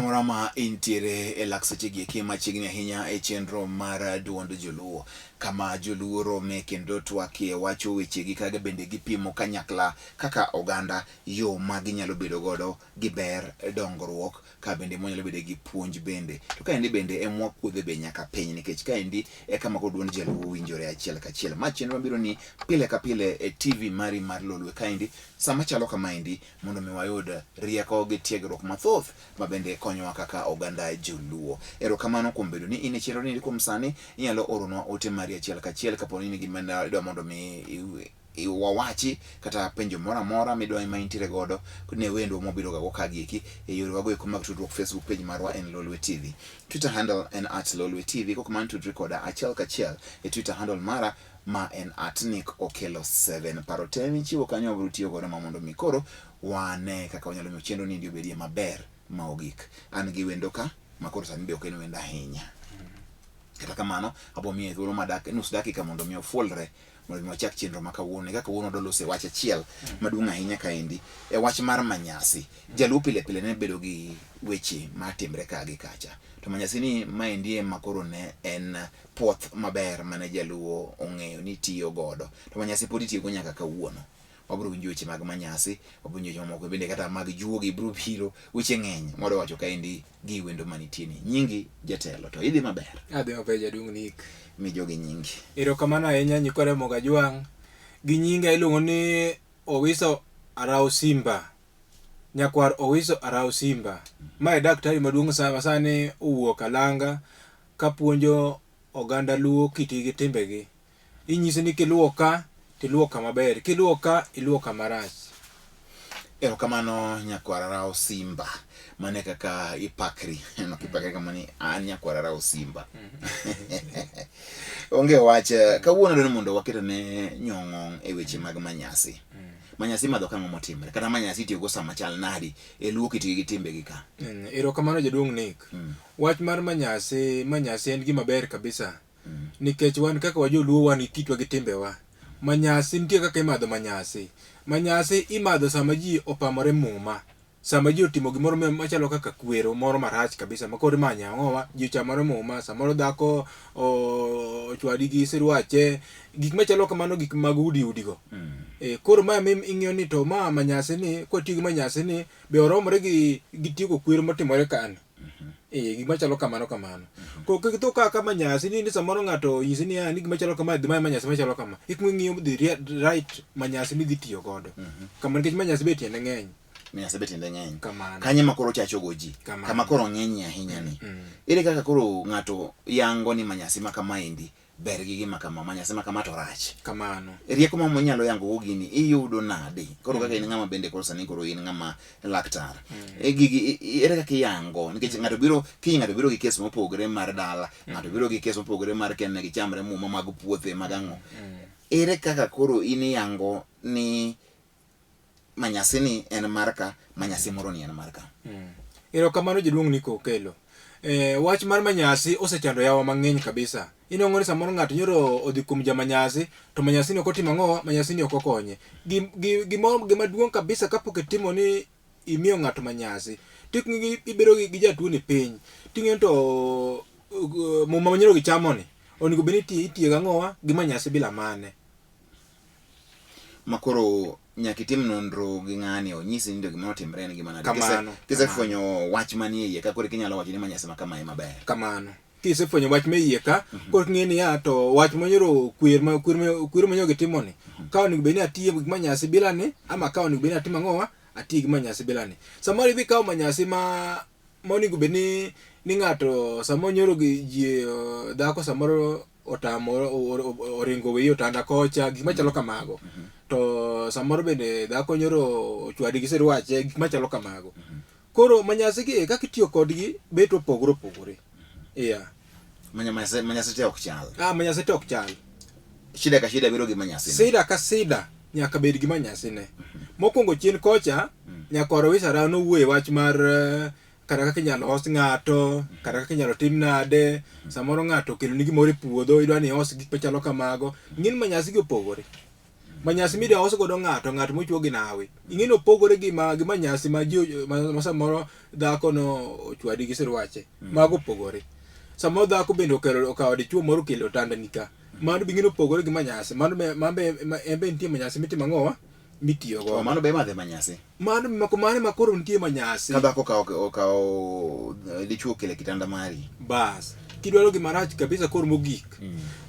Moro ma intiere e lak sechegi eki machiegni ahinya e chenro mar duond joluo kama joluo rome kendo twakie wacho wechegi kaga bende gipimo kanyakla kaka oganda yo ma ginyalo bedo godo gi ber dongruok ka bende monyalo bedo gi puonj bende to kaendi bende emwa kuodhe be nyaka piny nikech kaendi e kama duond joluo winjore achiel kachiel. Ma chenro mabiro ni pile ka pile e TV mari mar Lolwe kaendi sama chalo kamaendi mondo mi wayud rieko gi tiegruok mathoth ma bende konyowa kaka oganda joluo. Erokamano kuom bedo ni in e chenro ni kuom sani inyalo oronwa ote mari achiel kachiel kaponi ni gima idwa mondo mi wawachi kata penjo moro amora midwa ma intiere godo ne wendo mobiro go kagieki e yore wago eko mag tudruok. Facebook page marwa en Lolwe TV, Twitter handle en @Lolwe TV, kokamano tudri koda achiel kachiel e Twitter handle mara ma en @NickOkello7. Paro te michiwo kanyo wabiro tiyo godo ma mondo mi koro wane kaka wanyalo miyo chenro ni obedie maber ma ogik. An gi wendo ka ma koro sani be ok en wendo ahinya, kata kamano abo miye thuolo nus dakika mondo mi ofuolre mondo mi wachak chenro ma kawuono. Kaka kawuono dolose wach achiel maduong' ahinya kaendi e wach mar manyasi. Jaluo pile pile ne bedo gi weche matimre ka gi kacha, to manyasi ni maendi ema koro ne en puoth maber mane jaluo ong'eyo ni tiyo godo, to manyasi pod itiyo go nyaka kawuono. Wabiro winjo weche mag manyasi, wabiro winjo jomoko bende kata mag juogi biro biro, weche ng'eny mwado wacho kaendi gi wendo manitie ni. Nyingi jatelo, to idhi maber? Adhi maber jaduong' Nick. Mi jogi nyingi. Erokamano ahinya nyikore Moga Jwang'. Gi nyinga iluongo ni Owiso Arao Simba. Nyakwar Owiso Arao Simba. Ma e daktari maduong' sani owuok Alanga kapuonjo oganda luo kiti gi timbegi. Inyise ni kiluo ka tiluo kama ber, kiluo ka iluo kama rach. Erokamano Nyakwar Arao Simba, mane kaka ipakri no kipakri kama ni an Nyakwar Arao Simba. Onge wach kawuono dwani mondo waketane nyong'ong e weche mag manyasi. Manyasi madho kang'o motimre kata manyasi itiyo go sama chal nadi e luo kiti gi timbegi ka. Erokamano jaduong' Nick. Wach mar manyasi en gima ber kabisa. Nikech wan kaka wajoluo wan kitwa gi timbewa. Manyasi nitie kaka imadho manyasi. Manyasi imadho sama ji opamore muma. Sama ji otimo gimoro machalo kaka kwero moro marach kabisa makoro manya ang'owa ji ochamore muma, samoro dhako ochwadi gi sirwache, gik machalo kamano, gik mag udi go. Koro ma ing'iyo ni to ma manyasi ni kotiyo gi manyasi ni be oromore gi tiyo kwero motimore kan. Gima chalo kamano. Kito kaka manyasi ni samoro ng'ato nyisi ni ni gima chalo kama, dhima manyasi machalo kama. Ikng'iyo the right manyasi ni dhi tiyo godo. Kama nikech manyasi be tiende ng'eny. Manyasi be tiende ng'eny. Kanye ma koro chacho goji. Kama koro ng'eny ahinya ni. Ere kaka koro ng'ato yango ni manyasi ma kamaendi ber gi gima kama, manyasi ma kama to rach. Kamano. Rieko ma monyalo yango go gini iyudo nade? Koro kaka in ng'ama bende koro sani koro in ng'ama laktar. Gigi ere kaka yango? Nikech ng'ato biro gi kes mopogore mar dala, ng'ato biro gi kes mopogore mar kenne gi chamre muma mag puothe mag ang'o. Ere kaka koro in yango ni manyasi ni en marka, manyasi moro ni en marka? Erokamano jaduong' Nick Okello. Wach mar manyasi osechando yawa mang'eny kabisa. Inong'o ni samoro ng'ato nyoro odhi kuom jamanyasi to manyasi ni ok otimo ang'owa, manyasi ni ok okonye. Gima duong' kabisa kapok itimo ni imiyo ng'ato manyasi, tik ibiro gi jatuo ni piny ting'e to muma manyoro gichamo ni onego bed ni itiyo gi ang'owa gi manyasi bila mane. Makoro nyaka itim nonro gi ng'ani onyisi ni ndio gima otimre en gima nade. Kisefwenyo wach manie iye ka koro kinyalo wacho ni manyasi ma kama ema ber. Kamano. Kisefwenyo wach ma iye ka koro ng'e ni to wach manyoro kwero manyoro gitimo ni ka onego bed ni atiyo gi manyasi bila ni, ama ka onego bed ni atimo ang'owa atiyo gi manyasi bila ni. Samoro idhi kawo manyasi ma onego bed ni ng'ato samoro nyoro gi ji dhako samoro otamo oringo wiyo otanda kocha, gik machalo kamago. To samoro bende dhako nyoro ochwadi gi sirwache, gik machalo kamago. Koro manyasi gi kaka itiyo kodgi bet opogore. Manyasi te ok chal. Manyasi te ok chal. Shida ka shida biro gi manyasi. Sida ka sida nyaka bed gi manyasi ne. Mokwongo chien kocha Nyakwar Owiso Arao nowuoye wach mar kata kaka inyalo hos ng'ato, kata kaka inyalo tim nade. Samoro ng'ato kelo ni gimoro e puodho idwa ni hos gik machalo kamago. Ng'in manyasi gi opogore. Manyasi midwa oso godo ng'ato mochuo gi nawe. Ing'eno pogore gi manyasi ma samoro dhako no ochwadi gi sirwache. Mago pogore. Samoro dhako bende okawo dichuo moro kelo otandani ka. Mano bing'eno pogore gi manyasi. Mano embe nitie manyasi mitimo ang'owa mitiyo go. Mano be madhe manyasi. Mano makoro nitie manyasi. Ka dhako okawo dichuo kele kitanda mari. Bas. Kidwaro gima rach kabisa koro mogik.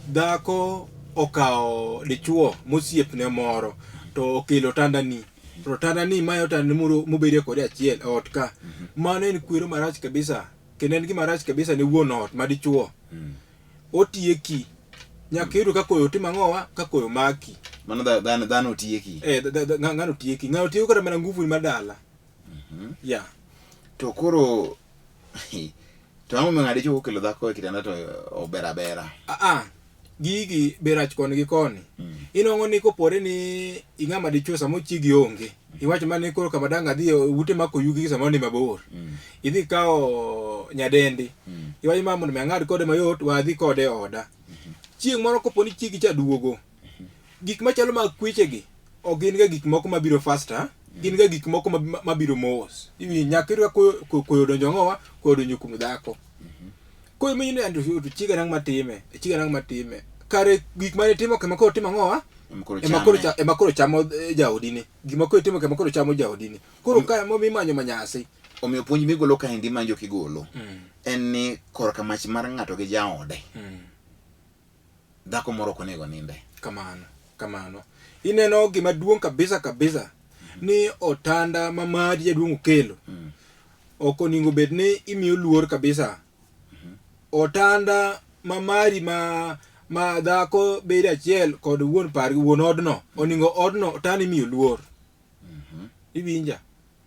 Dhako okawo dichuo mosiepne moro to okelo otandani. To otandani mayo otandani mobedo kode achiel ot ka. Mano en kwero marach kabisa. Kendo en gima rach kabisa ne wuon ot madichuo. Otieki. Nyaka yudo ka koyo timo ang'owa ka koyo maki. Mano dhano tieki. Ng'ano tieki. Ng'ano tieko kata mana nguvu ma dala. Ya. To koro to amo ng'ade dichuo kelo dhako e kitanda to obera. Gigi berach koni gi koni. Inong'o ni kopore ni ing'ama dichuo samo chigi onge. Iwacho mane koro kama dang' adhi ute mako yugi samo ni mabor. Idhi kao nyadendi. Iwacho ma mondo ang'ad kode mayot wadhi kode oda. Chieng' moro koponi chigi cha duogo. Gik machalo mag kweche gi ok gin ga gik moko mabiro faster, gin ga gik moko mabiro mos. Iwi nyaka ira koyo donjo ng'owa, koyo donjo kuom dhako. Koyo mine andu chiga nang matime. Kare gik mane timo kama koro timo ng'owa, ema koro chamo jaodini. Gima koro timo kama koro chamo jaodini. Koro ka mo mimanyo manyasi. Omiyo puonj migolo ka hindi manjo kigolo. En ni korka mach mar ng'ato gi jaode. Dhako moro konego ninde. Kamano. Ineno gima duong' kabisa ni otanda ma madi jaduong' okelo. Ok oningo bed ni imiyo luor kabisa. Otanda ma mari ma dhako bedo achiel kod wuon pargi wuon odno. Oningo odno otanda imiyo luor. Iwinja.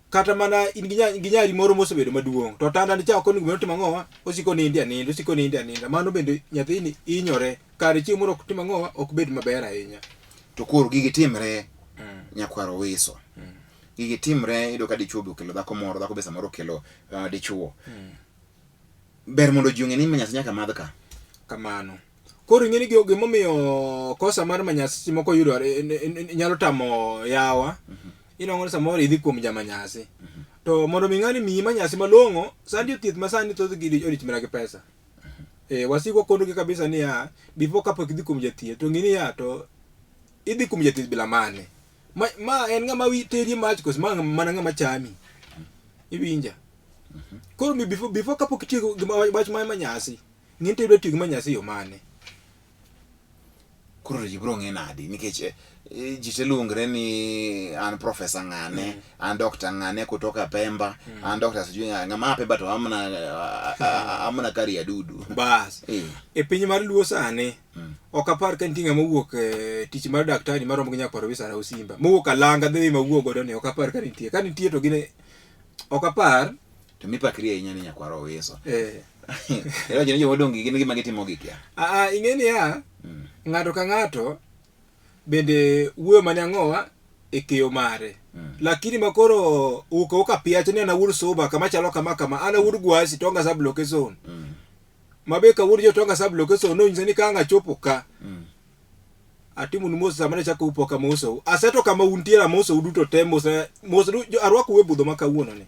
Kata mana in gi nyari moro mosebedo maduong'. To otanda ni cha ok oningo bed timo ang'owa, osiko nindi aninda. Mano bende nyathini inyore. Kare chieng' moro ok timo ang'owa ok bed maber ahinya. To koro gigi timre nyakwaro wiso. Gigi timre ido ka dichuo be okelo dhako moro, dhako be samoro okelo dichuo. Ber mondo ji ong'e ni manyasi nyaka madh ka. Kamano. Koro ing'eni gimomiyo kosa mar manyasi moko yudore nyalo tamo yawa. Inong'o ni samoro idhi kuom jamanyasi. To mondo mi ng'ani miyi manyasi malong'o, sandi othieth ma sani thoth gi odich mana gi pesa. Wasiko kondo gi kabisa ni ya before kapok idhi kuom jathieth to ng'ini ya to idhi kuom jathieth bila mane. Ma en ng'ama teri mach kos mana ng'ama chami. Iwinja. Koro before kapok itiyo gi wach ma manyasi, ng'ini to idwa tiyo gi manyasi yo mane. Koro ji bro ng'e nadi nikech ji te luongre ni an profesa ng'ane, an dokta ng'ane kutoka Pemba, an dokta sijui ng'ama Pemba to amna kari ya dudu. Bas. E piny mar Luo sani, ok apar ka nitie ng'ama owuok tich mar daktari maromo gi nyakwaro Wisara Usimba. Mowuok Alanga dhi mawuok godo ni ok apar ka nitie. Ka nitie to gine ok apar. To mipakri ahinya ni nyakwaro Wiso. Ero jeni jo modong gin gima gitimo gik ya. Ing'eni ya ng'ato ka ng'ato bende wuoyo mane ang'owa e keyo mare. Lakini makoro uka piacha ni anawur soba kama chalo kama anawur gwasi tonga sub location. Mabe ka wur jo tonga sub location no nyisani ka anga chopo ka. Atimu ni mosa samane chako upoka moso. Aseto kama untiera moso uduto te mosa arwako we budho makawuono ni.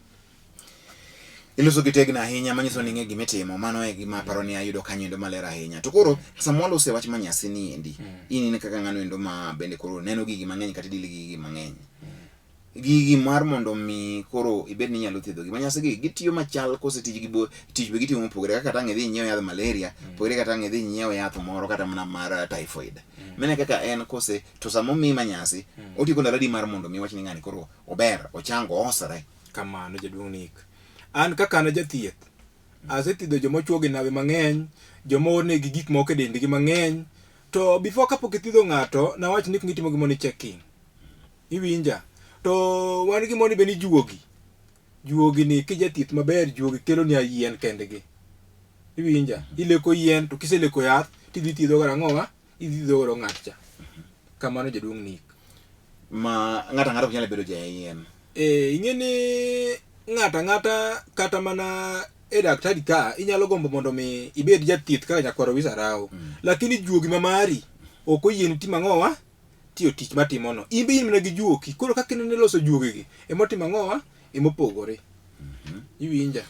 Iloso gitegna ahinya manyiso ni ng'e gimitimo, mano e gima paro ni ayudo kanyo endo maler ahinya. To koro samwalo ose wach manyasi ni endi. In ni kaka ng'ano endo ma bende koro neno gigi mang'eny kata dili gigi mang'eny. Gigi mar mondo mi koro ibed ni nyalo thiedho gi manyasi gi gitiyo machal kose tij be gitiyo mopogore kaka tang' idhi nyiewo yath malaria, pogore kata tang' idhi nyiewo yath moro kata mana mar typhoid. Mene kaka en kose to samo mi manyasi otiko ndaladi mar mondo mi wach ni ng'ani koro ober, ochango, osore. Kamano jaduong' Nick. An kaka na jathieth. Asethiedho joma chuo gi nawe mang'eny, joma orne gi gik moko e dendgi mang'eny. To before kapok ithiedho ng'ato, nawach ni gitimo gimoni checking. Iwinja. To wan gimoni be ni juogi. Juogi ni kijathieth maber, juogi kelo ni yien kendgi. Iwinja. Ileko yien to kiseleko yath, tidhi thiedho gara ng'owa, idhi thiedho godo ng'at cha. Kamano jaduong' Nick. Ma ng'ata ok nyalo bedo jayien. Ing'eni ng'ata kata mana e daktari ka inyalo gombo mondo mi ibed jathieth kaka nyakwaro Wisarau. Lakini juogi ma mari ok oyieni timo ang'owa, tiyo tich matimono imbe in mana gi juoki koro kaka inene loso juogigi emotimo ang'owa emopogore iwinja.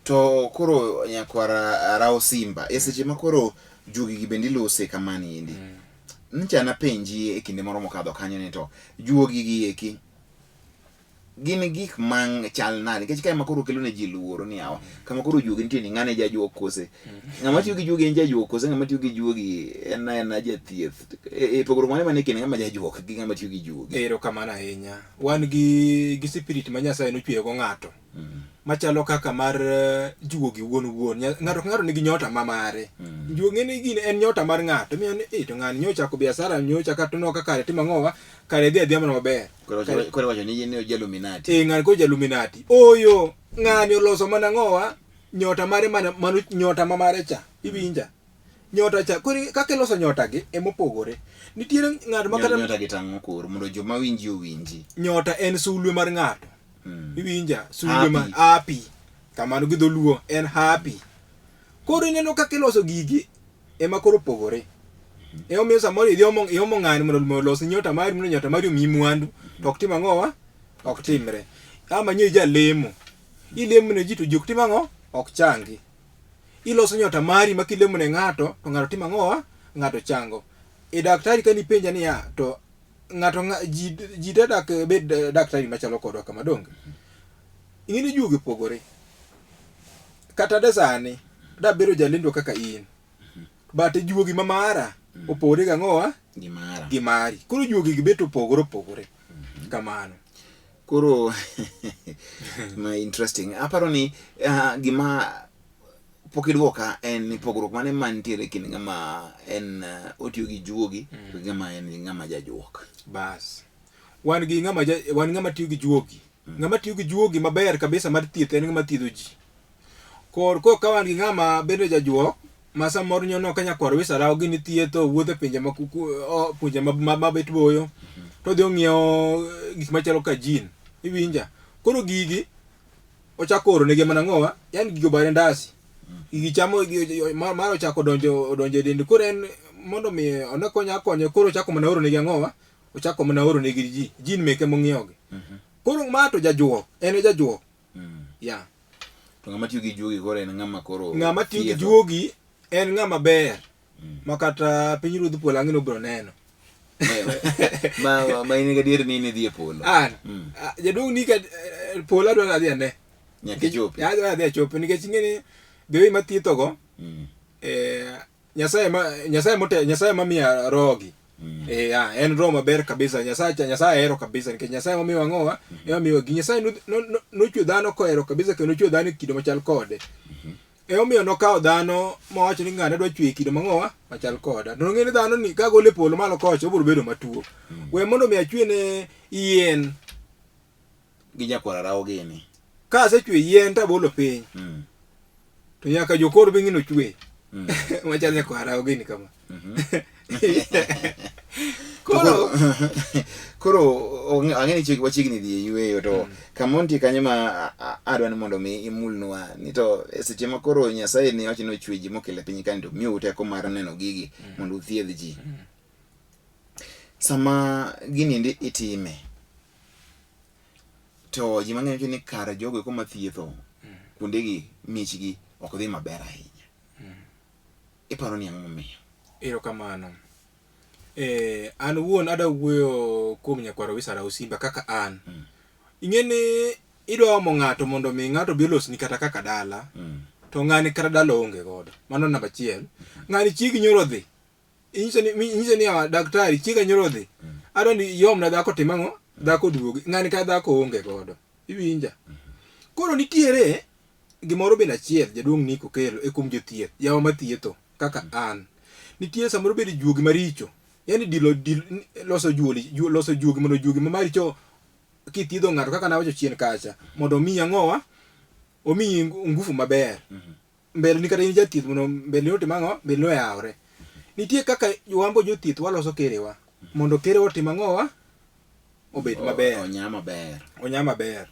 To koro nyakwara rao Simba seche ma koro juogigi bende ilose kamani endi ncha napenji e kinde moro mokadho kanyo ni to juogigi eki gin gik mang chal nade nikech kae makoro kelo ne ji luoro ni awa kama koro juogi nitie ni ng'ane jajuok kose ng'ama tiyo gi juogi en jajuok kose ng'ama tiyo gi juogi en jathieth pogruok mane mane kind ng'ama jajuok gi ng'ama tiyo gi juogi. Erokamano ahinya. Wan gi spirit ma Nyasaye nochweyo go ng'ato machalo kaka mar juogi wuon ng'ato ka ng'ato nigi nyota ma mare juogi ng'eni gini en nyota mar ng'ato miyo ni to ng'ani nyochako biashara nyocha to no kaka timo ang'owa kare dhi adhiambo maber koro wacho ni ne jaluminati ng'ani ko jaluminati oyo ng'ani oloso mana ang'owa nyota mare mano nyota ma mare cha iwinja nyota cha koro kaka iloso nyota gi emopogore nitiere ng'ato ma kata nyota gi tang'o koro mondo joma winji owinji nyota en sulwe mar ng'ato iwinja sulwe mar happy kamano gi dholuo en happy koro ineno kaka iloso gigi ema koro pogore omiyo samoro iomo ng'ani mondo olos nyota mari mondo nyota mari omiyi mwandu to ok tim ang'owa ok timre ama nyo jalemo ilemo ne ji to ji ok tim ang'o ok changi iloso nyota mari ma kilemo ne ng'ato to ng'ato tim ang'owa ng'ato chango daktari ka nipenja niya to ng'ato ji dak bed daktari machalo kodwa kama donge ing'eni juogi pogore kata de sani dabiro jalendo kaka in bate juogi ma mara opogore ga ng'owa gi mari koro juogi gi bet opogore kamano koro ma interesting aparo ni gima pok idwoka en ni pogruok mane mantiere kind ng'ama en otiyo gi juogi to ng'ama en ng'ama jajuok bas wan ng'ama tiyo gi juogi ng'ama tiyo gi juogi maber kabisa mar thieth en ng'ama thiedho ji kor ka wan gi ng'ama bende jajuok ma samoro nyono ka nyakwar wisarawo gini thietho wuotho pinje punje mabet boyo to dhi ong'iewo gik machalo ka jin iwinja koro gigi ochako oro negi mana ng'owa yani gigo bare ndasi gigi chamo mar ochako donjo e dend koro en mondo mi one konyo koro ochako mana oro negi ang'owa ochako mana oro negi jin meke mong'iewogi koro ma to jajuok en jajuok ya to ng'ama tiyo gi juogi koro en ng'ama tiyo gi juogi en ng'ama ber makata pinyruodh polo ang'e nobiro neno ma in gadier ni dhi e polo jaduong' ni ka polo adwa adhi ane nyaka chopi adhi achopi nikech ing'eni dhi mathietho go Nyasaye mamiya rogi en roho maber kabisa Nyasaye hero kabisa nikech Nyasaye mamiyo ang'owa ema miyo gi Nyasaye nochwe dhano kohero kabisa kendo nochwe dhano kido machal kode omiyo nokawo dhano mowacho ni ng'ane dwa chwe kido mang'owa machal koda to ng'eni dhano ni ka gole polo malo kocha obiro bedo matuo we mondo mi achwe ne yien gi nyakwara rawo gini ka asechwe yien tabolo piny to nyaka jokoro be ng'ino chwe machal nyakwara rawo gini kama koro ang'eni wachiegni dhi e yweyo to kama nitie kanyo ma adwa ni mondo mi imulnwa ni to seche ma koro Nyasaye ni wacho ni ochwe ji mokele piny kani to miyo teko mar neno gigi mondo uthiedh ji sama gini ndi itime to ji mang'eny wacho ni kare jogo eko mathietho kuondegi michgi ok dhi maber ahinya iparo ni ang'o momiyo erokamano an wuon ada wuoyo kuom nyakwaro wisarawo Simba kaka an ing'eni idwa omo ng'ato mondo mi ng'ato bi losni kata kaka dala to ng'ani kata dala onge godo mano namba achiel ng'ani chiegi nyoro dhi inyise ni daktari chiega nyoro dhi adwa ni yomna dhako tim ang'o dhako duogi ng'ani kata dhako onge godo iwinja koro nitiere gimoro bende achiel jaduong' ni kokelo e kuom jothieth yawa mathietho kaka an nitiere samoro bende juogi maricho yani loso juogi mondo juogi maricho kithiedho ng'ato kaka nawacho chien kacha mondo omiyi ang'owa omiyi ngufu maber mbele ni kata in jathieth mondo mbele ni otim ang'o mbele ni oyawre nitie kaka wambo jothieth waloso kerewa mondo kerewa otim ang'owa obed maber onya maber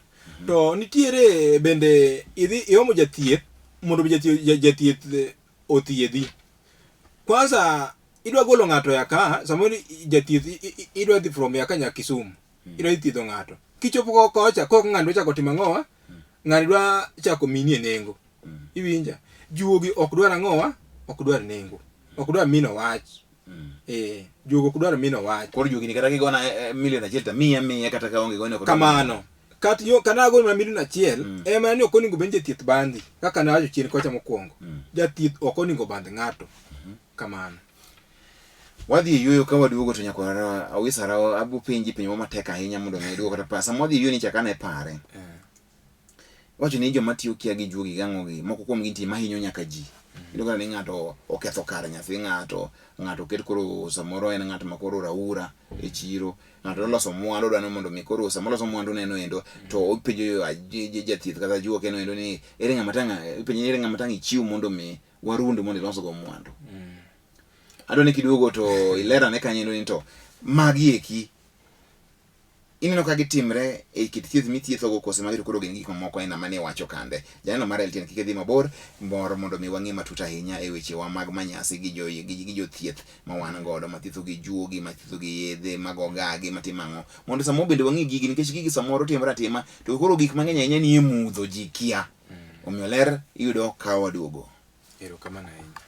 to nitiere bende idhi iomo jathieth mondo jathieth othiedhi kwanza idwa golo ng'ato ya ka samoro jathieth idwa dhi from ya ka nyaka Kisumu idwa thiedho ng'ato kichopo kocha kok ng'ano chako timo ang'owa ng'ani dwa chako minie nengo iwinja juogi ok dwar ang'owa ok dwar nengo ok dwar mino wach juogi ok dwar mino wach koro juogi ni kata gigona milion achiel ta miya kata ka onge gone kamano kat yo kana go na milion achiel ema ni ok oningo benje thieth bandi kaka na wacho chien kocha mokwongo jathieth ok oningo band ng'ato kamano wadhi yuyo ka waduogo to nyaka awisara abu pinji pinyo matek ahinya mondo mi duogo kata pasa modhi yuyo ni chakane pare wacho ni joma tiyo kia gi juogi gang'o gi moko kuom ginti mahinyo nyaka ji iluongo ni ng'ato oketho kar nyathi ng'ato ket koro samoro en ng'ato makoro raura e chiro ng'ato loso mwandu dwano mondo mi koro samoloso mwandu neno endo to openjo jathieth kata juo keno endo ni ere ng'ama tang' ichiw mondo mi warundu mondo iloso go mwandu adoni kiduogo to ilera ne kanyendo ni to magi eki ineno ka gitimre e kit thieth mithietho go kose magiro koro gin gik mamoko ena mane wacho kande janeno mar LTN kike dhi mabor moro mondo mi wang'e matut ahinya e weche wa mag manyasi gi jo thieth ma wan godo mathietho gi juogi mathietho gi yedhe mag ogagi matimang'o mondo samo bende wang'e gigi nikech gigi samoro timre atima to koro gik mang'eny ahinya ni emudho ji kia omiyo ler iyudo ka waduogo erokamano ahinya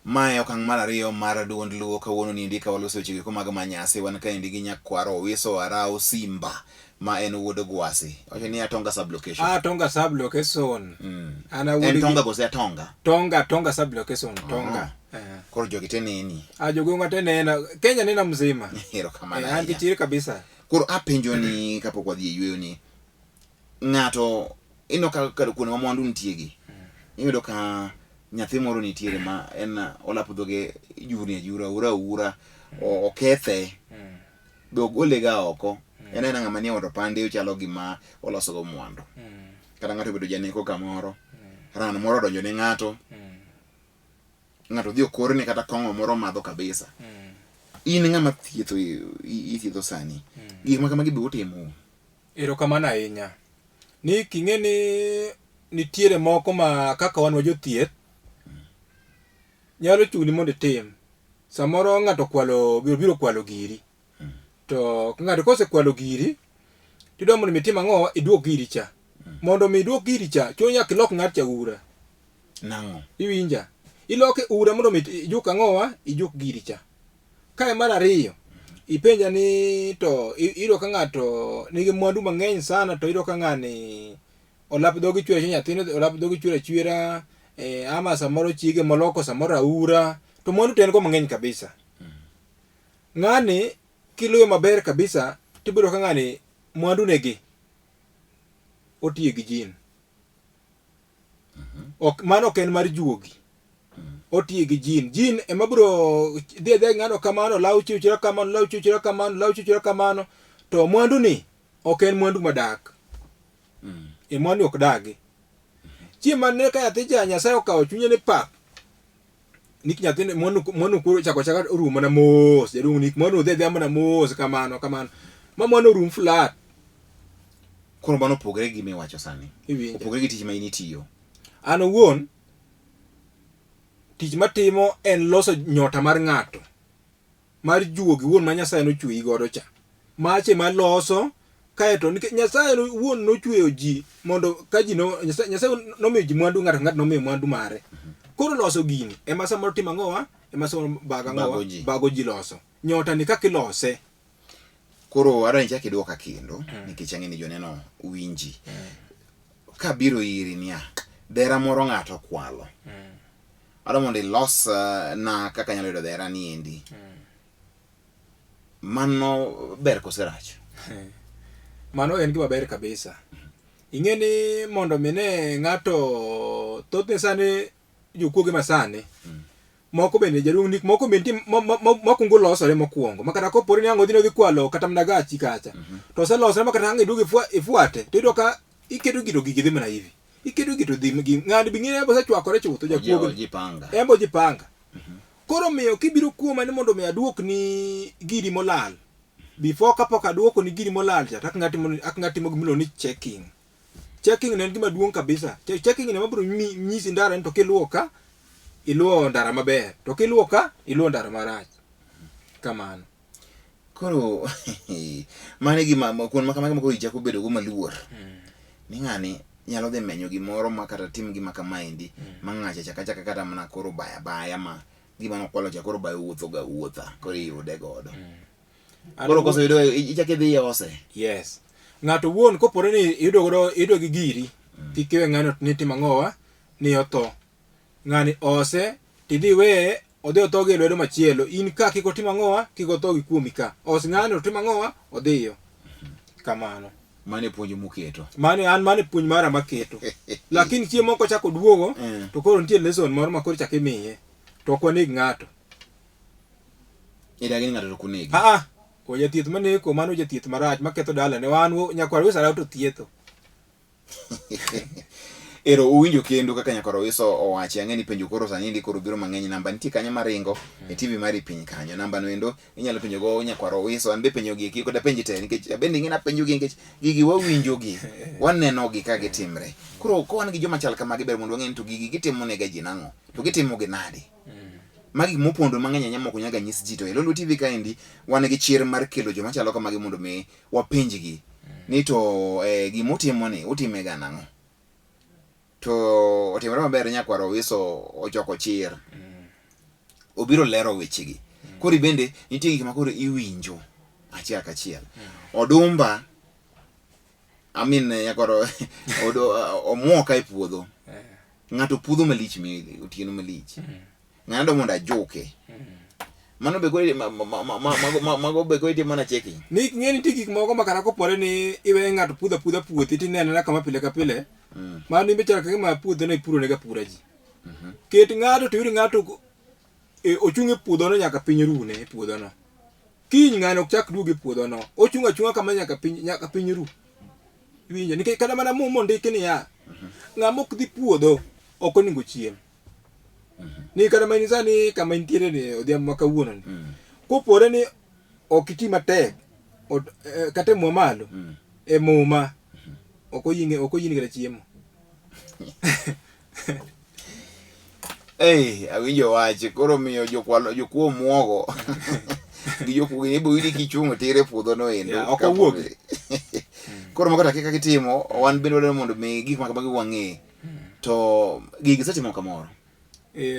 mae okang' mar ariyo mar duond luo kawuono ni ndika waloso weche ko mag manyasi wan kaendi gi nyakwaro Owiso Arao Simba ma en wuod Gwasi wacho ni Atonga sublocation Atonga sublocation ana wuod en Tonga gose Atonga Tonga sublocation Tonga koro jogi teneni jogi ng'ate nena Kenya nena mzima erokamano anti chiri kabisa koro apenjo ni kapok wadhi yweyo ni ng'ato ino ka kuno mwandu ntiegi iyudo ka nyathi moro nitiere ma en olapudhoge jurni ajura ura okethe be ogole ga oko en ng'ama ni odo pande ochalo gima oloso go mwandu kata ng'ato bedo janeko kamoro ran moro donjo ne ng'ato dhi okorni kata kong'o moro madho kabisa in ng'ama ithietho sani gik ma kamagi be utimo erokamano ahinya ni king'e ni nitiere moko ma kaka wan jothieth nyalo chuni mondo itim samoro ng'ato biro kwalo giri to ng'ato kosekwalo giri tidwa mondo mitim ang'o iduok giri cha mondo mi iduok giri cha chuno nyaka ilok ng'at cha ura nang'o iwinja iloke ura mondo mi ijuk ang'owa ijuk giri cha kae mar ariyo ipenja ni to iyudo ka ng'ato nigi mwandu mang'eny sana to iyudo ka ng'ani olap dhogi chwera nyathino olap dhogi chwera ama samoro chige moloko samoro aura to mwandu to en go mang'eny kabisa ng'ani kiluwe maber kabisa tibiro ka ng'ani mwandu negi otiye gi jin mano ok en mar juogi otiye gi jin ema biro dhi ng'ano kamano law chiwchira kamano to mwandu ni ok en mwandu madak mwandu ok dagi chiema ne ka nyathi cha Nyasaye okawo chunye ne pak nik nyathi mwandu kuro chako orumo na mos jadung nik mwandu dhi mana mos kamano ma mwandu orum flat koro mano opogore gi miwacho sani opogore gi tich ma initiyo an owuon tich matimo en loso nyota mar ng'ato mar juogi wuon ma Nyasaye nochweyi godo cha mache ma loso kaeto Nyasaye wuon nochweyo ji mondo ka ji Nyasaye nomiyo ji mwandu ng'ato nomiyo mwandu mare koro loso gini ema samoro timo ang'owa ema samoro bago ji loso nyota ni kaka ilose koro adwa ni chak iduoka kendo nikech ang'e ni joneno winji ka biro iri niya dera moro ng'ato kwalo adwa mondo ilos na kaka nyalo yudo dera ni endi mano ber kose rach mano en gima ber kabisa ing'e ni mondo mine ng'ato thothne sani jokuoge masani moko bende jadung nik moko bende makungo losore mokwongo makata kopore ni ang'o dhi kwalo kata mnagachi kacha to oselosore makata ang'e iduog ifuate to iyudo ka iketo gigi dhi mana hivi ikedo gi to dhi gi ng'ad bingine bo sechwakore chutho jakuogo jipanga embo jipanga. Koro miyo kibiro kuoma ni mondo mi aduok ni giri molal before kapok aduoko ni giri molal cha tak ng'atimo gimilo ni checking ne en gima duong' kabisa. Checking ne mabiro nyisi ndara ni to kiluwo ka iluwo ndara maber, to kiluwo ka iluwo ndara marach kamano. Koro mane gima kuon makamagi moko ichako bedo go maluor ni ng'ani nyalo dhi menyo gimoro ma kata tim gima kamaendi ma ng'acha chaka kata mana koro baya ma gima nokwalo cha koro bayo wuotha koro iyude godo. Koro koso yudo ichake dhi ose. Yes. Ng'ato wuon kopore ni iyudo gi giri tikiwe ng'ano ni timo ang'owa ni otho. Ng'ani ose tidhi weye odhi otho gi lwedo machielo, in ka kiko timo ang'owa kiko otho gi kuomi ka os ng'ano timo ang'owa odhiyo kamano. Mane puonj muketo mane puonj mara maketo lakini chiemo moko chako duogo to koro nitie lesson moro ma koro chak imiye to ok waneg ng'ato idagi ng'ato to kunegi ko jathieth maneko mano jathieth marach maketho dala ne wan nyakwar wisara to thietho. Ero uwinjo kendo kaka Nyakwar Owiso owacho ang'e ni penjo koro sani ndi koro biro mang'eny namba nitie kanyo maringo e TV mari piny kanyo namba no endo inyalo penjo go Nyakwar Owiso an be penjo gi kiko da penji te nikech bende ngina penjo gi nikech gigi wawinjo gi waneno gi ka gitimre. Koro ko wan gi joma chal kamagi ber mondo wang'e to gigi gitimo ne ga ji nang'o to gitimo gi nade magi mopondo mang'eny anya moko nyaga nyis ji to e Lolo TV kaendi wan gi chir mar kelo joma chalo kamagi mondo mi wapenj gi ni to gimotimo ni utime ga nang'o to otimore maber. Nyakwar Owiso ochoko chir obiro lero wechegi koro bende nitie gik ma koro iwinjo achiel kachiel odumba Nyakwar omuoka e puodho ng'ato puodho malich mi otieno malich ng'ado mondo ajuke mano be mago be ko itimo na checking ni ng'eni ti gik moko makara kopore ni iwe ng'ato pudha puothi tineno na kama pile ka pile mano imbe chaka kama puodho no ipuro ne ga pura ji ket ng'ato to yuri ng'ato ochunge puodho no nyaka piny rune e puodho no kiny ng'ano ok chak duoge puodho no ochunga kama nyaka piny ru winjo nikech kada mana mumo ndiki ni ya ng'ama ok dhi puodho ok oningo chiem ni kada mani sani kama intiere ni odhiambo makawuono ni kopore ni ok iti matek kata mwa malo e muma ok oyini kada chiemo. Awinjo wache koro miyo jokuo muogo gi jokuo ni bo yudi kichungo tere puodho no endo ok owuok koro mako dakika kitimo wan bende wadwaro mondo mi gik maka wang'e to gigi setimo kamoro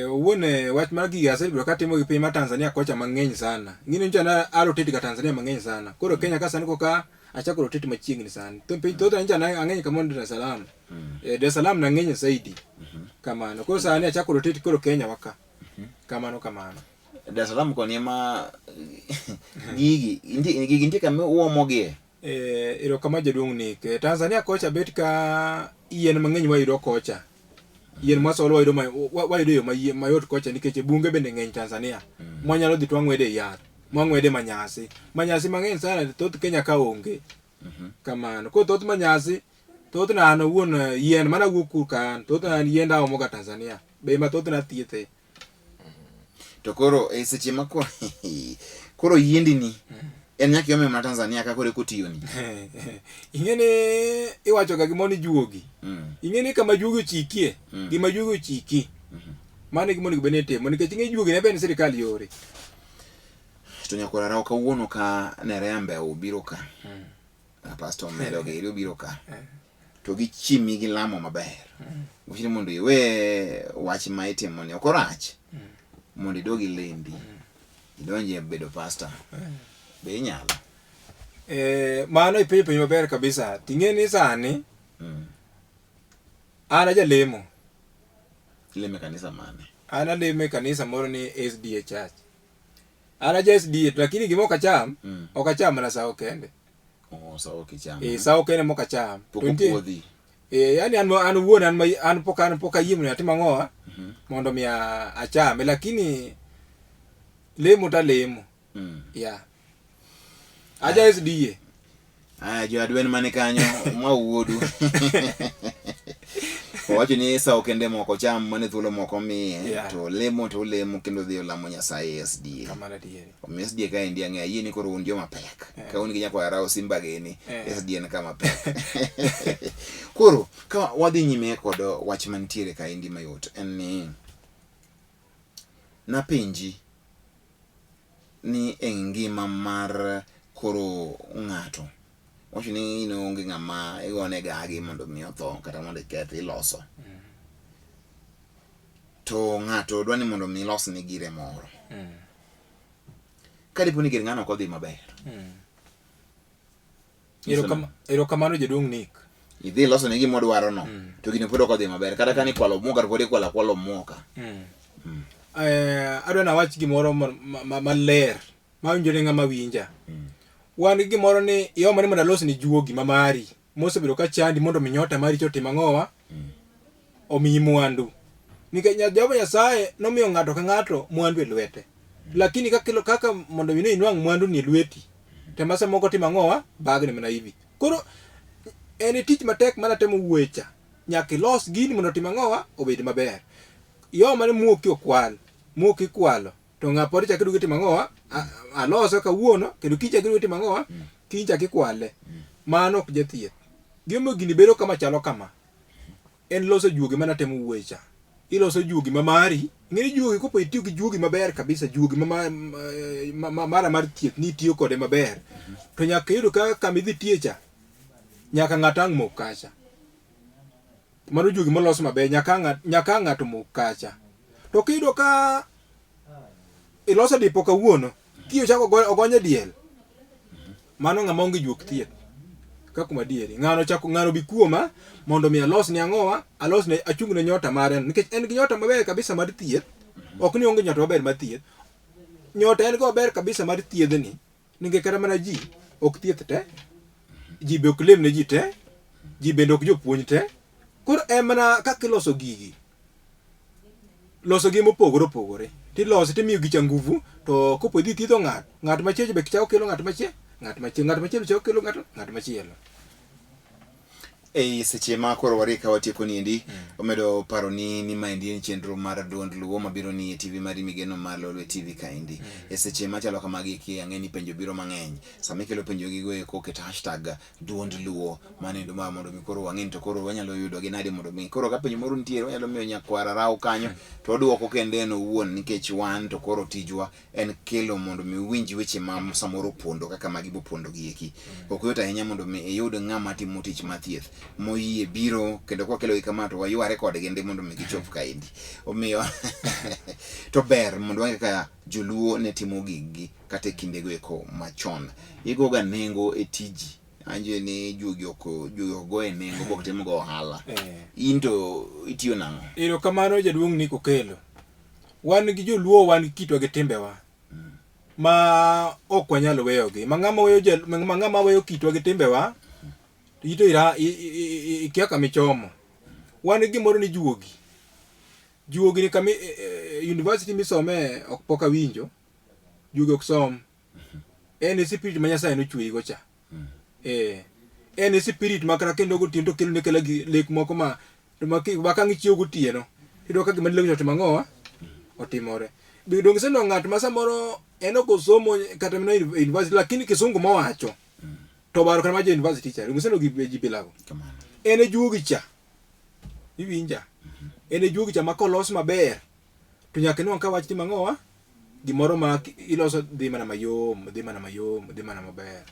wuone wach mar gigi asebiro katimo gi piny mar Tanzania kocha mang'eny sana ngine nchana aloteti ka Tanzania mang'eny sana koro Kenya ka sani koka achako roteti machiegni sana to piny thoth nchana ang'eny kama Dar es Salaam Dar es Salaam na ng'eny zaidi kamano koro sani achako roteti koro Kenya waka kamano Dar es Salaam koni ma gigi nitie kama uomogie iro kama jaduong' ni Tanzania kocha bet ka yien mang'eny wayudo kocha yien masolo wayudo yo mayot kocha nikech bunge bende ng'eny Tanzania mwanyalo dhi twang'wede yath mwang'wede manyasi mang'eny sana thoth Kenya ka onge kamano ko thoth manyasi thoth na an wuon yien mana wuok kur kan thoth na yienda omoga Tanzania be ma thoth na thiethe to koro seche ma koro yiendi ni en nyaki yome ma Tanzania ka kore kotiyo ni ing'ene iwacho ga gimoni juogi ing'ene kama juogi ochikie gima juogi ochiki mane gimoni bene temo nikech ing'e juogi ne ben sirikal yore to Nyakwar Arawa kawuono ka Nerembe obiro ka Pastor Medo Geri obiro ka to gichimi gi lamo maber uchini mondo iwe wach ma itimo ni okorach mondo idogi lendi idonje bedo pastor be inyalo mano ipenjo maber kabisa ting'eni sani ana jalemo leme kanisa mane ana leme kanisa moro ni SDA Church ana ja SDA lakini gimo okacham okacham na sao kende sao kicham sao kende mokacham pokopodhi yani an wuon an poka yimo na timo ng'oa mondo mi achame lakini lemo ta lemo aja SDA jo adwen mane kanyo mwauodu Owacho ni sa okende moko cham mane thuolo moko miye Yeah. to lemo kendo dhi olamo Nyasaye SDA. Kamano adieri. Omiyo SDA ka endi ang'e ayie ni koro un joma pek. Ka un gi nyakwara Osimba gini, SDA en kama pek. Koro ka wadhi nyime kod wach mantiere ka endi mayot en ni napenji ni e ngima mar koro ng'ato. Wacho ni ino onge ng'ama igone gagi mondo mi otho kata mondo ikethi iloso. To ng'ato dwa ni mondo mi ilos ni gire moro. Ka dipo ni gir ng'ano kodhi maber. Erokamano jaduong' Nick. Idhi loso ni gima odwaro no. To gino pod ok odhi maber. Kata ka ni kwalo muoka to pod ikwalo muoka. Adwa na wach gimoro maler mawinjore ng'ama winja. Wan gi gimoro ni yo mane mondo alos ni juogi mamari mosebedo ka chandi mondo mi nyota mari chotim ang'owa omiyi mwandu. Nikech Jehova Nyasaye nomiyo ng'ato ka ng'ato mwandu e lwete. Lakini kaka mondo mi ne inwang' mwandu ni e lweti tema sa moko tim ang'owa bagni mana hivi. Koro en tich matek mana temo wuecha. Nyaka ilos gini mondo tim ang'owa obed maber. Yo mane muoki okwal, muoki kwalo. To ng'apori chak iduogo tim ang'owa, aloso kawuono, kendo kiny chak iduogo tim ang'owa, kiny chak ikwale. Mano ok jathieth. Gimomiyo gini bedo kama chalo kama. En loso juogi mana temo wuecha. Iloso juogi mamari. Ng'eni juogi kopo itiyo gi juogi maber kabisa, juogi mara mar thieth ni itiyo kode maber. To nyaka iyudo ka kama idhi tiecha, nyaka ng'ato ang' mok kacha. Mano juogi molos maber, nyaka ng'ato mok kacha. To kiyudo ka iloso dipo kawuono, kiyo chako ogonye diel. Mano ng'ama onge juok thieth. Ka kuma dieri. Ng'ano bi kuoma mondo mi alos ni ang'owa, alos ne achung ne nyota mare nikech en gi nyota maber kabisa mar thieth. Ok ni onge nyota maber mar thieth. Nyota en go maber kabisa mar thiedhni. Nikech kata mana ji ok thieth te. Ji be ok lem ne ji te. Ji bende ok jopuonj te. Koro mana kaka iloso gigi. Loso gi mopogore opogore. Tiloso timiyo gicha nguvu to kopo idhi thiedho ng'at machielo be chako kelo ng'at machielo chako kelo ng'at machielo. Ei seche ma koro warika watieko ni endi omedo paro ni maendi en chenro mar duond luo mabiro ni e TV mari migeno mar Lolwe TV kaendi. E seche machalo kamagi ki ang'eni penjo biro mang'eny. Sama ikelo penjo gigo eko ket hashtag duond luo manendo ma mondo mi koro wang'eni to koro wanyalo yudo gi nade mondo mi koro ka penjo moro nitiere wanyalo miyo nyakwara raw kanyo to oduoko kende en owuon nikech wan to koro tijwa en kelo mondo mi winj weche ma samoro pondo kaka magi bopondo gi eki. Ok yot ahinya mondo mi iyud ng'ama timo tich mathieth moyie biro kendo kwa kelo kama to wayuare kod gende mondo mi gichop kaendi. Omiyo to ber mondo wange ka joluo ne timo gigi kata kindego eko machon. Igo ga nengo e tiji. Anje ni juogi go e nengo bok timo go ohala. Into itiyo nang'o? Erokamano jaduong' Nick okelo. Wan gi joluo wan kitwa gi timbewa. Ma ok wanyalo weyogi. Ma ng'ama weyo kitwa gi timbewa ito ikia kama ichomo. Wan gimoro ni juogi. Juogi ni kama university misome ok pok awinjo. Juogi ok som. En spirit ma Nyasaye nochweyi go cha. En spirit ma kata kendo gotieno to kelo ne kala lek moko ma bakang' ichiew gotieno. Iyudo ka gima lek to mang'owa otimore. Dong seno ng'at ma samoro en ok osomo kata na university lakini kisungu mowacho. To baro kama je university cha nguseno gi bilago ene juogi cha iwinja ene juogi cha makolos maber to nyaka no ka wach ti mang'owa gimoro ma iloso dhi mana mayom maber.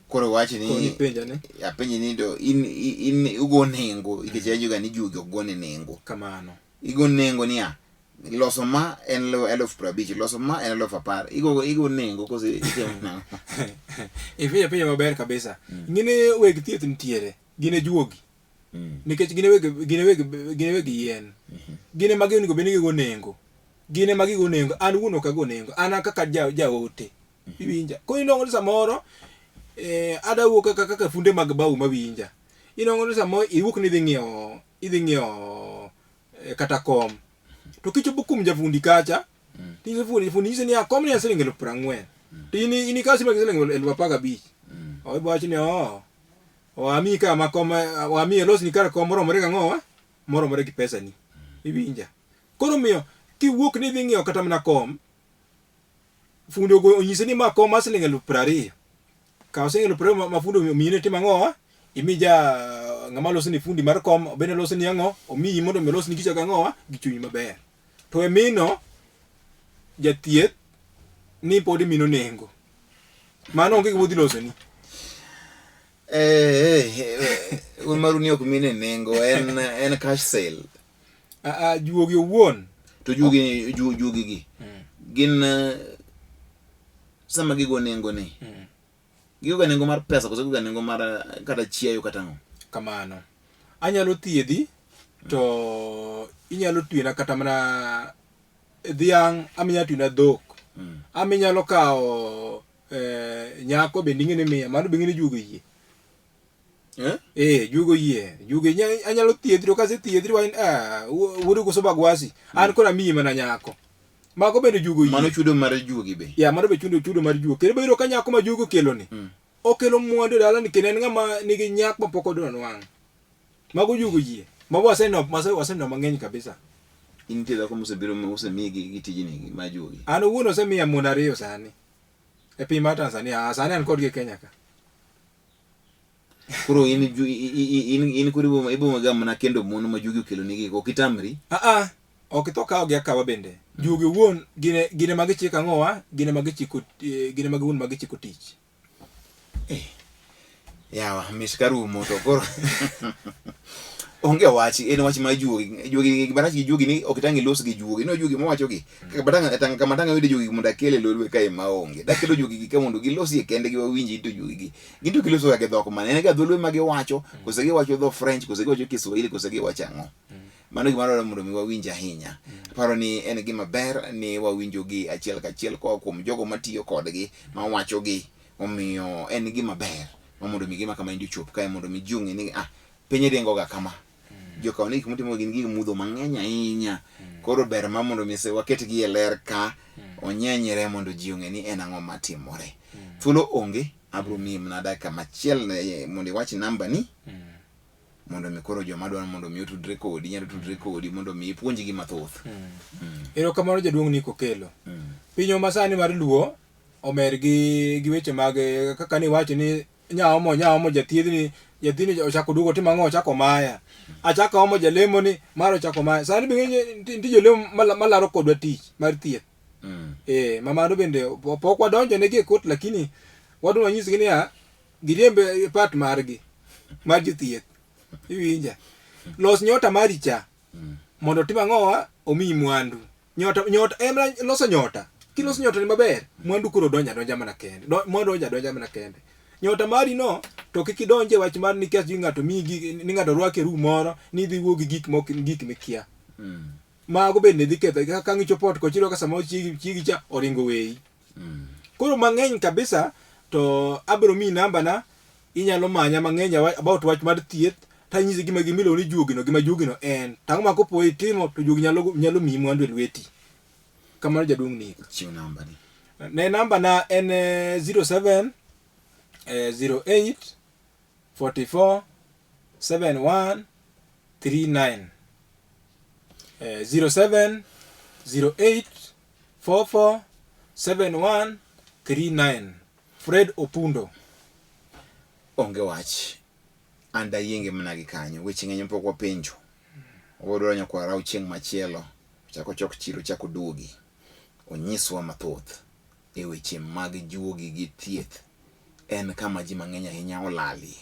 Koro wach ni penja ne apenji ni do in ugo nengo ikechejo ga ni juogi ugo nengo kamano igo nengo ni loso ma en 15,000 loso ma en 10,000 igo nengo kose itemo na penja maber kabisa. Ngine weg thieth nitiere gine juogi nikech gine weg yien gine magi onego beni gigo nengo gine magi go nengo an wuon ok ago nengo an kaka jaote iwinja ko inongo ni samoro adawuok kaka funde mag bau mawinja inongo ni samoro iwuok ni idhi ng'iewo kata kom to kichopo kum jafundi kacha tizo fundi nyise ni akom ni asiling 40,000 tini kasi mag siling 15,000 oi bwachi ni wami ka makom wami los ni kar kom romore ga ngowa moromore gi pesa ni iwinja koro miyo kiwuok ni dhi ng'iyo kata mana kom fundo go onyise ni ma kom asling 20,000 ka asling 20,000 mafundo mine timo ang'o imija ng'ama loso ni fundi mar kom bende loso ni ang'o omiyi mondo mi los ni kicha ang'o gi chuny maber to emino jathieth ni pod mino nengo mano onge gimodhi loso ni un maruni ok mine nengo en cash sale juogi owuon to juogi gi gin sama gigo nengo ni gigo nengo mar pesa koso gigo nengo mar kata chiayo kata ng'o kamano anyalo thiedhi to inyalo twina kata mana dhiang' aminya twina dhok aminyalo kawo nyako bende ing'e ni miya mano bende juogo yie juogo yie juogo anyalo thiedhi to kase thiedhi wain wuodo koso bagwasi an kora miyi mana nyako mago bende juogo yie mano chudo mar juogi be mano be chudo mar juogo kendo biro ka nyako ma juogo kelo ni okelo mwandu dala ni kenen ng'ama nigi nyak mapok odwa nwang' mago juogo yie mago waseno mang'eny kabisa in tiyo ko musebiro musemiyi gi tijini ma juogi an owuon osemiya mon 2 sani e piny mar Tanzania sani an kodgi e Kenya ka kuro in kuro ibo gamna kendo mon ma juogi okelo nigi ok itamri ok to kawo gi akawa bende juogi wuon gine magi chik ang'owa gine magi wuon magi chiko tich yawa miskarumo to koro onge wachi en wach ma juogi barach gi juogi ni ok tangi los gi juogi no juogi mowacho gi kama tanga yude juogi mondo akele lolwe kae maonge dakelo juogi gi mondo gilosi kende gi wawinji to juogi gi ginto giloso ga dhok mane ne ga dhulwe ma giwacho kose giwacho dho French kose giwacho Kiswahili kose giwacho ang'o mano gimaro mondo mi wawinj ahinya paro ni en gima ber ni wawinjo gi achiel kachiel kuom jogo matiyo kodgi ma wacho gi omiyo en gima ber mondo mi gima kama indi chop kae mondo mi jungi ni piny ringo ga kama joka ni kumutimo gin gig mudho mang'eny ahinya koro ber ma mondo mi se waket gi e ler ka onyenyere mondo ji ong'e ni en ang'o matimore thuolo onge abro mi mna dakika machiel mondo iwach namba ni mondo mi koro joma dwaro mondo mi otudre kodi nyalo tudre kodi mondo mi ipuonji gi mathoth erokamano jaduong' ni kokelo pinyo masani mar luo omer gi weche mag kaka ni wacho ni nyaomo jathiedhni ochako duogo timo ang'o ochako maya achako omo jalemo ni mar ochako maya sani bende nitie jolemo malaro kodwa tich mar thieth mamano bende pok wadonjo negi e kot lakini wadwa wanyisgi ni giriembe part margi mar jothieth iwinja los nyota mari cha mondo tim ang'o omiyi mwandu nyota emra loso nyota kiloso nyota ni maber mwandu koro donja mana kende mwandu donja mana kende nyota mari no to kik idonje wach mar nikech ng'ato miyi ni ng'ato rwake rum moro ni dhi wuogi gik mikia mago bende dhi ketho kaka ng'icho pot kochiro ka samo chigi cha oringo weyi koro mang'eny kabisa to abro mi namba na inyalo manya mang'eny about wach mar thieth tanyisi gima gimilo ni gima juogino en tang'o ma kopo itimo to juogi nyalo miyi mwandu e lweti kamano jaduong' ni chiw namba ni ne namba na en 07 08 44 71 39 07 08 44 71 39 Fred Opundo onge wach anda yenge mna gi kanyo weche ng'eny pok wapenjo wodoro nyakwa raw chieng' machielo chako chok chiro chako duogi onyiswa mathoth e weche mag juogi gi thieth en kama ji mang'eny ahinya olali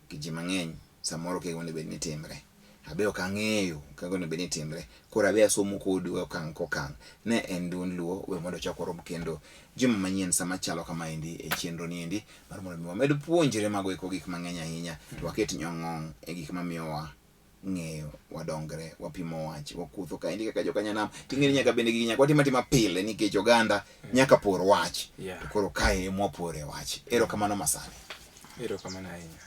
gi ji mang'eny samoro ke woni bedni timre abe ok ang'eyo kago ne bedni timre kora be asomo kodi okang' ne en duon luo we mondo chako rob kendo juma manyien sama chalo kama endi e chenro ni endi mar mondo mi wamed puonjre mago eko gik mang'eny ahinya to waket nyong'ong e gik mamiyowa ng'eyo wadongre wapimo wach wakutho ka endi kaka jokanyanam ting'eni nyaka bende gi nyaka watima pile nikech oganda nyaka por wach to koro kae mwapore wach erokamano masani erokamano ahinya